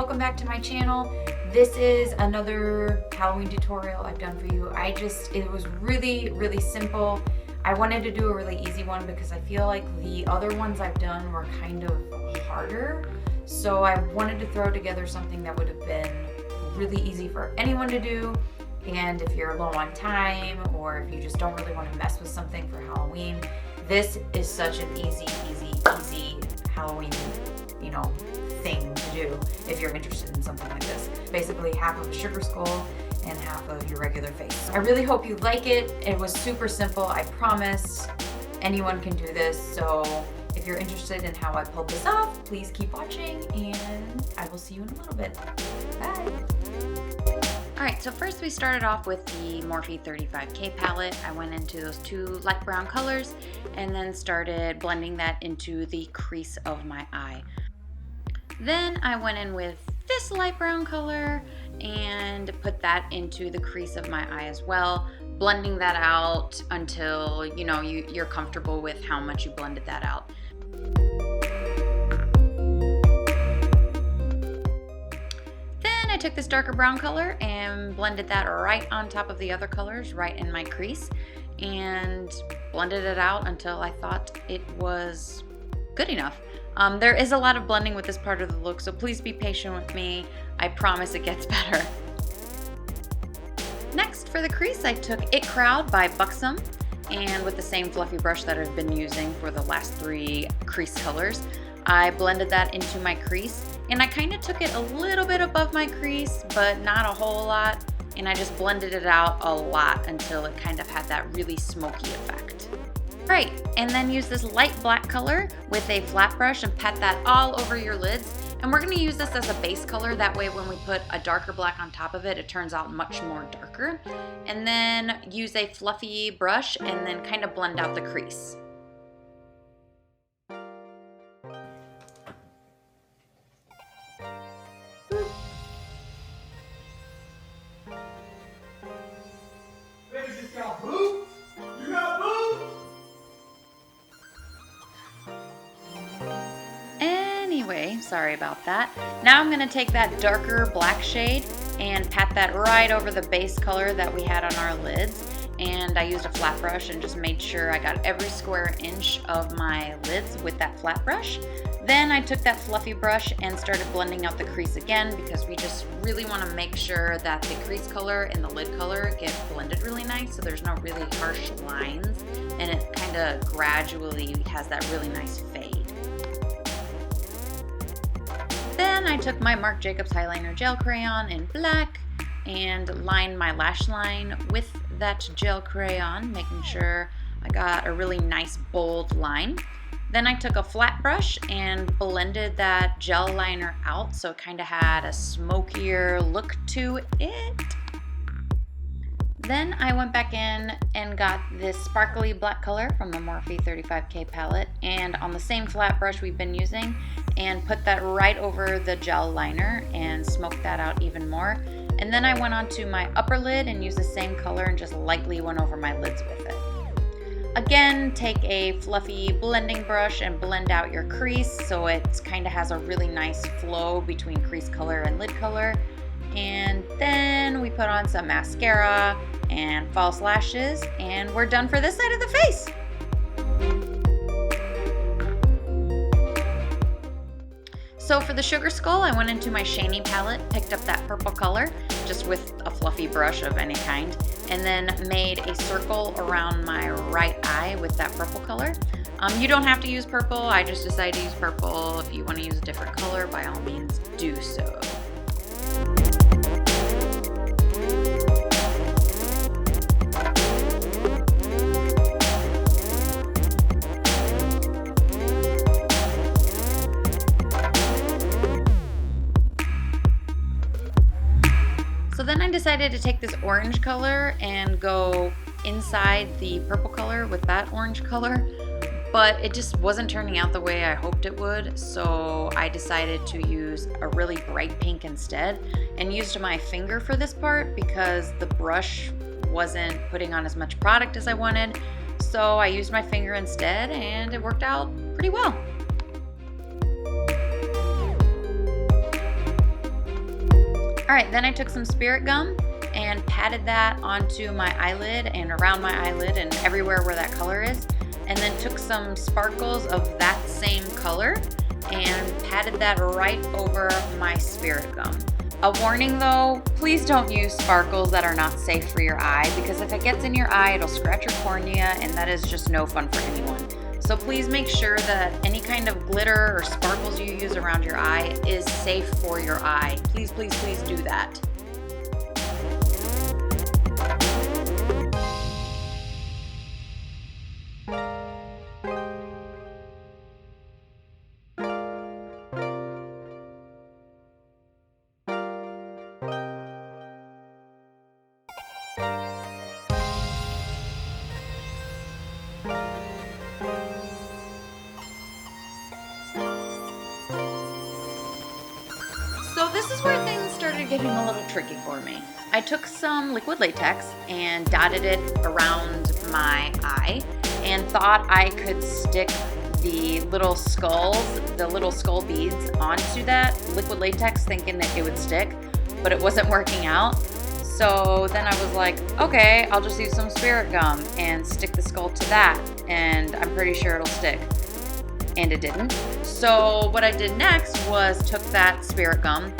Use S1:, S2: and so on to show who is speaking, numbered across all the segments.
S1: welcome back to my channel. This is another Halloween tutorial I've done for you. It was really simple. I wanted to do a really easy one because I feel like the other ones I've done were kind of harder. So I wanted to throw together something that would have been really easy for anyone to do. And if you're low on time, or if you just don't really want to mess with something for Halloween, this is such an easy Halloween, thing to do if you're interested in something like this. Basically half of a sugar skull and half of your regular face. I really hope you like it. It was super simple, I promise. Anyone can do this, so if you're interested in how I pulled this off, please keep watching and I will see you in a little bit. Bye! Alright, so first we started off with the Morphe 35K palette. I went into those two light brown colors and then started blending that into the crease of my eye. Then I went in with this light brown color and put that into the crease of my eye as well, blending that out until you're comfortable with how much you blended that out. Then I took this darker brown color and blended that right on top of the other colors, right in my crease, and blended it out until I thought it was good enough. There is a lot of blending with this part of the look, so please be patient with me. I promise it gets better. Next, for the crease, I took It Crowd by Buxom, and with the same fluffy brush that I've been using for the last three crease colors, I blended that into my crease, and I kind of took it a little bit above my crease, but not a whole lot, and I just blended it out a lot until it kind of had that really smoky effect. Right, and then use this light black color with a flat brush and pat that all over your lids. And we're going to use this as a base color, that way when we put a darker black on top of it, it turns out much more darker. And then use a fluffy brush and then kind of blend out the crease. Sorry about that. Now I'm going to take that darker black shade and pat that right over the base color that we had on our lids. And I used a flat brush and just made sure I got every square inch of my lids with that flat brush. Then I took that fluffy brush and started blending out the crease again, because we just really want to make sure that the crease color and the lid color get blended really nice, so there's no really harsh lines and it kind of gradually has that really nice fade. Then I took my Marc Jacobs Eyeliner Gel Crayon in black and lined my lash line with that gel crayon, making sure I got a really nice bold line. Then I took a flat brush and blended that gel liner out so it kind of had a smokier look to it. Then I went back in and got this sparkly black color from the Morphe 35K palette, and on the same flat brush we've been using, and put that right over the gel liner and smoked that out even more. And then I went onto my upper lid and used the same color and just lightly went over my lids with it. Again, take a fluffy blending brush and blend out your crease so it kind of has a really nice flow between crease color and lid color. And then we put on some mascara and false lashes, and we're done for this side of the face. So for the sugar skull, I went into my Shiny palette, picked up that purple color, just with a fluffy brush of any kind, and then made a circle around my right eye with that purple color. You don't have to use purple, I just decided to use purple. If you want to use a different color, by all means do so. So then I decided to take this orange color and go inside the purple color with that orange color, but it just wasn't turning out the way I hoped it would, so I decided to use a really bright pink instead and used my finger for this part because the brush wasn't putting on as much product as I wanted, so I used my finger instead and it worked out pretty well. All right, then I took some spirit gum and patted that onto my eyelid and around my eyelid and everywhere where that color is. And then took some sparkles of that same color and patted that right over my spirit gum. A warning though, please don't use sparkles that are not safe for your eye, because if it gets in your eye, it'll scratch your cornea, and that is just no fun for anyone. So please make sure that any kind of glitter or sparkles you use around your eye is safe for your eye. Please, please, please do that. So this is where things started getting a little tricky for me. I took some liquid latex and dotted it around my eye and thought I could stick the little skulls, the little skull beads onto that liquid latex thinking that it would stick, but it wasn't working out. So then I was like, okay, I'll just use some spirit gum and stick the skull to that, and I'm pretty sure it'll stick. And it didn't. So what I did next was took that spirit gum,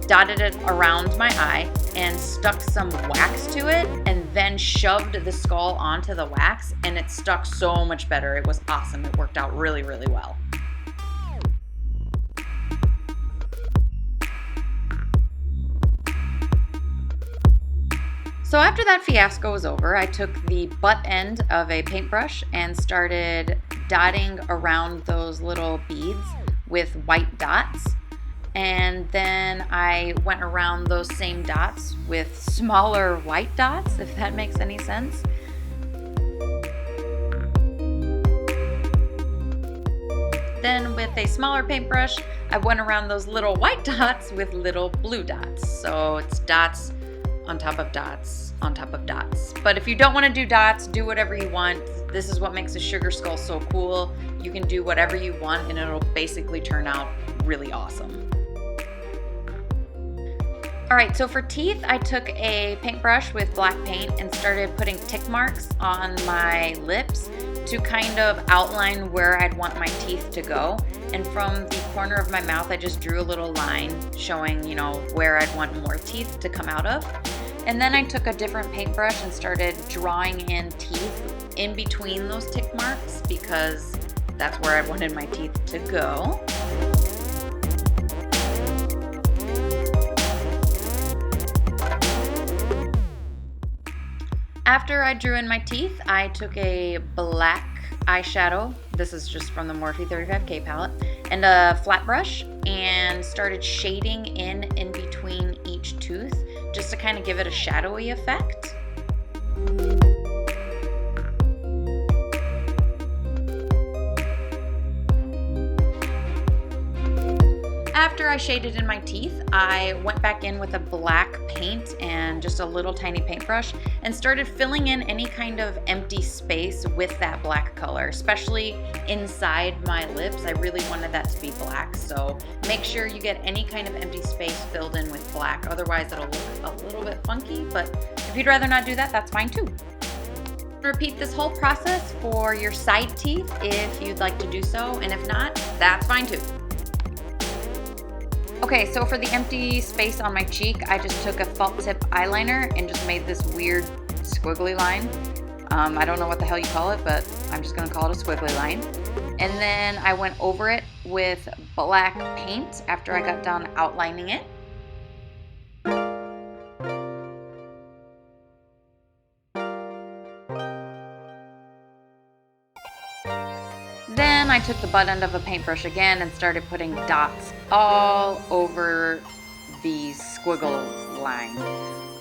S1: dotted it around my eye, and stuck some wax to it, and then shoved the skull onto the wax, and it stuck so much better. It was awesome. It worked out really, really well. So after that fiasco was over, I took the butt end of a paintbrush and started dotting around those little beads with white dots. And then I went around those same dots with smaller white dots, if that makes any sense. Then with a smaller paintbrush, I went around those little white dots with little blue dots. So it's dots on top of dots on top of dots. But if you don't want to do dots, do whatever you want. This is what makes a sugar skull so cool. You can do whatever you want and it'll basically turn out really awesome. All right, so for teeth, I took a paintbrush with black paint and started putting tick marks on my lips to kind of outline where I'd want my teeth to go. And from the corner of my mouth, I just drew a little line showing, you know, where I'd want more teeth to come out of. And then I took a different paintbrush and started drawing in teeth in between those tick marks because that's where I wanted my teeth to go. After I drew in my teeth, I took a black eyeshadow. This is just from the Morphe 35K palette, and a flat brush, and started shading in between each tooth just to kind of give it a shadowy effect. After I shaded in my teeth, I went back in with a black paint and just a little tiny paintbrush and started filling in any kind of empty space with that black color, especially inside my lips. I really wanted that to be black, so make sure you get any kind of empty space filled in with black, otherwise it'll look a little bit funky, but if you'd rather not do that, that's fine too. Repeat this whole process for your side teeth if you'd like to do so, and if not, that's fine too. Okay, so for the empty space on my cheek, I just took a felt tip eyeliner and just made this weird squiggly line. I don't know what the hell you call it, but I'm just gonna call it a squiggly line. And then I went over it with black paint after I got done outlining it. Then I took the butt end of a paintbrush again and started putting dots all over the squiggle line.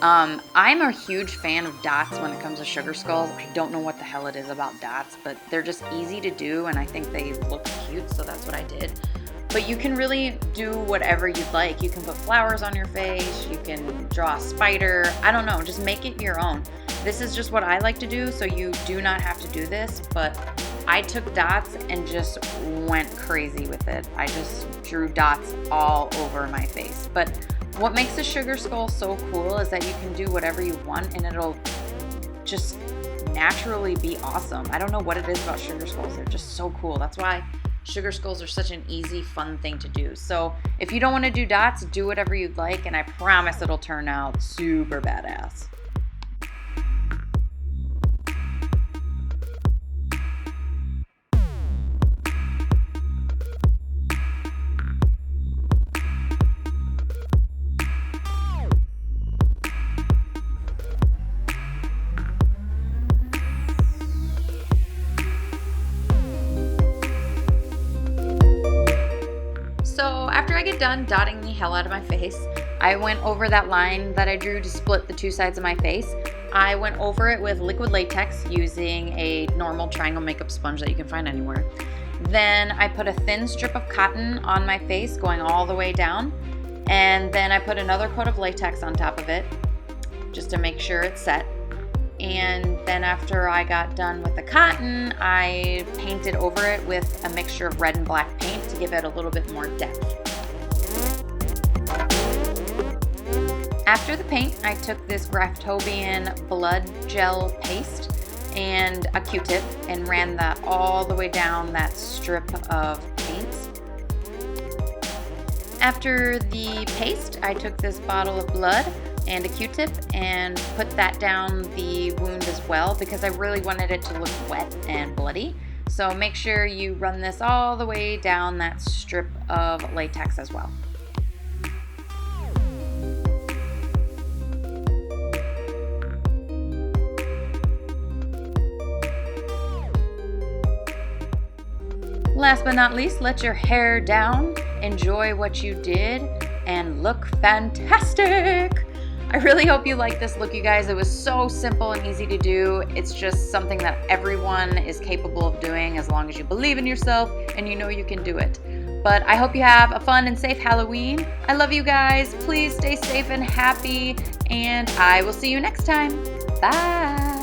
S1: I'm a huge fan of dots when it comes to sugar skulls. I don't know what the hell it is about dots, but they're just easy to do and I think they look cute, so that's what I did. But you can really do whatever you'd like. You can put flowers on your face, you can draw a spider, I don't know, just make it your own. This is just what I like to do, so you do not have to do this, but I took dots and just went crazy with it. I just drew dots all over my face. But What makes the Sugar Skull so cool is that you can do whatever you want and it'll just naturally be awesome. I don't know what it is about Sugar Skulls. They're just so cool. That's why Sugar Skulls are such an easy, fun thing to do. So if you don't want to do dots, do whatever you'd like, and I promise it'll turn out super badass. So after I get done dotting the hell out of my face, I went over that line that I drew to split the two sides of my face. I went over it with liquid latex using a normal triangle makeup sponge that you can find anywhere. Then I put a thin strip of cotton on my face going all the way down. And then I put another coat of latex on top of it just to make sure it's set. And then after I got done with the cotton, I painted over it with a mixture of red and black paint to give it a little bit more depth. After the paint, I took this Graftobian blood gel paste and a Q-tip and ran that all the way down that strip of paint. After the paste, I took this bottle of blood and a Q-tip and put that down the wound as well because I really wanted it to look wet and bloody. So make sure you run this all the way down that strip of latex as well. Last but not least, let your hair down, enjoy what you did, and look fantastic! I really hope you like this look, you guys. It was so simple and easy to do. It's just something that everyone is capable of doing as long as you believe in yourself and you know you can do it. But I hope you have a fun and safe Halloween. I love you guys. Please stay safe and happy, and I will see you next time. Bye!